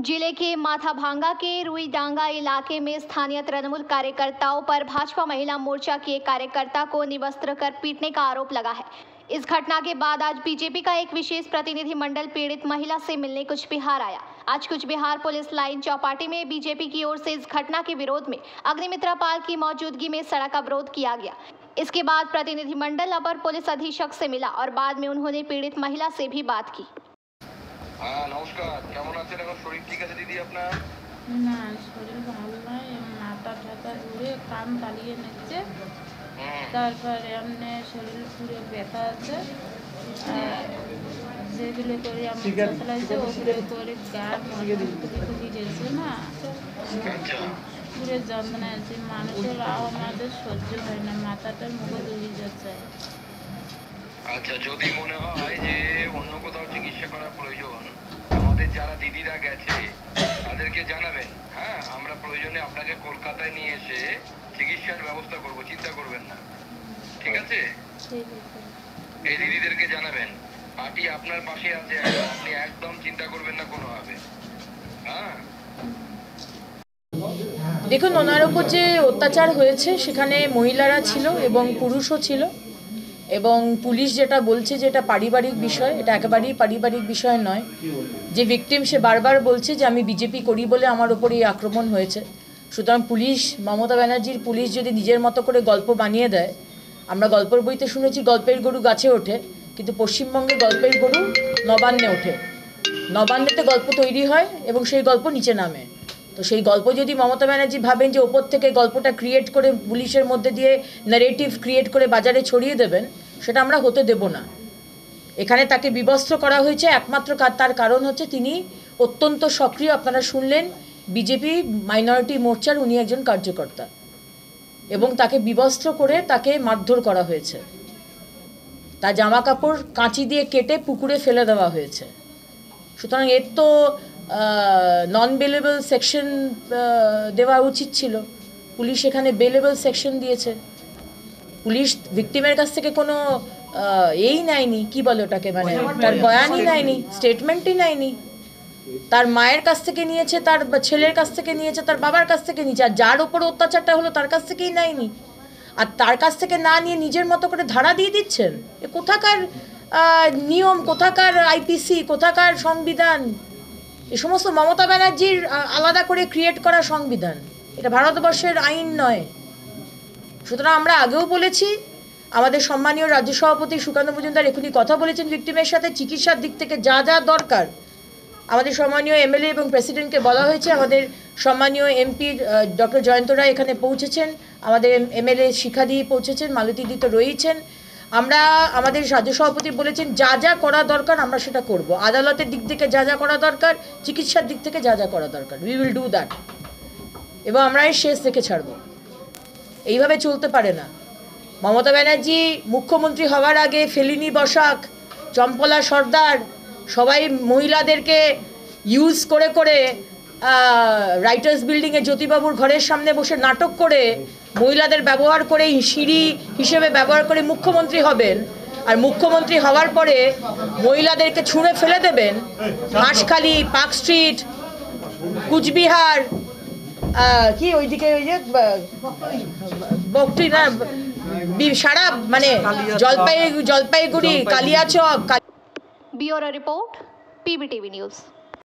जिले के माथाभांगा के रुईडांगा इलाके में स्थानीय तृणमूल कार्यकर्ताओं पर भाजपा महिला मोर्चा के एक कार्यकर्ता को निवस्त्र कर पीटने का आरोप लगा है। इस घटना के बाद आज बीजेपी का एक विशेष प्रतिनिधिमंडल पीड़ित महिला से मिलने कुछ बिहार आया। आज कुछ बिहार पुलिस लाइन चौपाटी में बीजेपी की ओर से इस घटना के विरोध में अग्निमित्रा पाल की मौजूदगी में सड़क अवरोध किया गया। इसके बाद प्रतिनिधिमंडल अपर पुलिस अधीक्षक से मिला और बाद में उन्होंने पीड़ित महिला से भी बात की। নমস্কার, কেমন আছেন? এখন শরীর ঠিক আছে দিদি আপনার? না, শরীর ভালো নয়, মাথা ঠাতা ঘুরে কান তালিয়ে নিচ্ছে, তারপরে এমনি শরীর পুরো ব্যথা আছে, যেগুলো করে আমার চালাইছে ওগুলো করে গা খুবই গেছে না, পুরো যন্ত্রণা আছে। মানুষের আমাদের সহ্য হয় না, মাথাটা মুখে দৌড়ে যাচ্ছে। আচ্ছা, যদি মনে হয় যে অন্য কোথাও চিকিৎসা করা প্রয়োজন, আমাদের যারা দিদিরা গেছে তাদেরকে জানাবেন। হ্যাঁ, আমরা প্রয়োজনে আপনাকে কলকাতায় নিয়ে এসে চিকিৎসার ব্যবস্থা করব, চিন্তা করবেন না, ঠিক আছে? এই দিদিদেরকে জানাবেন, পার্টি আপনার পাশে আছে, আপনি একদম চিন্তা করবেন না কোনোভাবে। হ্যাঁ, দেখুন, ওনার উপর যে অত্যাচার হয়েছে সেখানে মহিলারা ছিল এবং পুরুষও ছিল, এবং পুলিশ যেটা বলছে যে এটা পারিবারিক বিষয়, এটা একেবারেই পারিবারিক বিষয় নয়। যে ভিকটিম সে বারবার বলছে যে আমি বিজেপি করি বলে আমার ওপর এই আক্রমণ হয়েছে। সুতরাং পুলিশ, মমতা ব্যানার্জির পুলিশ যদি নিজের মতো করে গল্প বানিয়ে দেয়, আমরা গল্পের বইতে শুনেছি গল্পের গরু গাছে ওঠে, কিন্তু পশ্চিমবঙ্গে গল্পের গরু নবান্নে ওঠে। নবান্নেতে গল্প তৈরি হয় এবং সেই গল্প নিচে নামে। তো সেই গল্প যদি মমতা ব্যানার্জি ভাবেন যে ওপর থেকে গল্পটা ক্রিয়েট করে পুলিশের মধ্যে দিয়ে ন্যারেটিভ ক্রিয়েট করে বাজারে ছড়িয়ে দেবেন, সেটা আমরা হতে দেব না। এখানে তাকে বিবস্ত্র করা হয়েছে, একমাত্র তার কারণ হচ্ছে তিনি অত্যন্ত সক্রিয়, আপনারা শুনলেন, বিজেপি মাইনরিটি মোর্চার উনি একজন কার্যকর্তা, এবং তাকে বিবস্ত্র করে তাকে মারধর করা হয়েছে। তার জামা কাপড় কাঁচি দিয়ে কেটে পুকুরে ফেলে দেওয়া হয়েছে। সুতরাং এর তো নন বেলেবল সেকশন দেওয়া উচিত ছিল। পুলিশ এখানে বেলেবল সেকশন দিয়েছে। পুলিশ ভিকটিমের কাছ থেকে কোনো নেয়নি, কি বলে ওটাকে, মানে তার বয়ানই নেয়নি, স্টেটমেন্টই নেয়নি। তার মায়ের কাছ থেকে নিয়েছে, তার ছেলের কাছ থেকে নিয়েছে, তার বাবার কাছ থেকে নিয়েছে, আর যার ওপর অত্যাচারটা হলো তার কাছ থেকেই নেয়নি। আর তার কাছ থেকে না নিয়ে নিজের মতো করে ধারা দিয়ে দিচ্ছেন। এ কোথাকার নিয়ম, কোথাকার আইপিসি, কোথাকার সংবিধান? এ সমস্ত মমতা ব্যানার্জির আলাদা করে ক্রিয়েট করা সংবিধান, এটা ভারতবর্ষের আইন নয়। সুতরাং আমরা আগেও বলেছি, আমাদের সম্মানীয় রাজ্য সভাপতি সুকান্ত মজুমদার এখনই কথা বলেছেন ভিকটিমের সাথে, চিকিৎসার দিক থেকে যা যা দরকার আমাদের সম্মানীয় এমএলএ এবং প্রেসিডেন্টকে বলা হয়েছে। আমাদের সম্মানীয় এমপি ডক্টর জয়ন্ত রায় এখানে পৌঁছেছেন, আমাদের এমএলএ শিখাদি পৌঁছেছেন, মালতীদি তো রয়েছেন। আমরা আমাদের রাজ্য সভাপতি বলেছেন যা যা করা দরকার আমরা সেটা করব। আদালতের দিক থেকে যা যা করা দরকার, চিকিৎসার দিক থেকে যা যা করা দরকার, উই উইল ডু দ্যাট। এবং আমরা এর শেষ দেখে ছাড়ব। এইভাবে চলতে পারে না। মমতা ব্যানার্জি মুখ্যমন্ত্রী হওয়ার আগে ফেলিনি বসাক, চম্পলা সর্দার সবাই মহিলাদেরকে ইউজ করে করে রাইটার্স বিল্ডিংয়ে জ্যোতিবাবুর ঘরের সামনে বসে নাটক করে মহিলাদের ব্যবহার করে সিঁড়ি হিসেবে ব্যবহার করে মুখ্যমন্ত্রী হবেন। আর মুখ্যমন্ত্রী হওয়ার পরে মহিলাদেরকে ছুঁড়ে ফেলে দেবেন হাঁসখালি, পার্ক স্ট্রিট, কুচবিহার, কি ওইদিকে ওই যে বকটি না, সারা মানে Jalpaiguri, Kaliachak. Bureau report, PBTV news.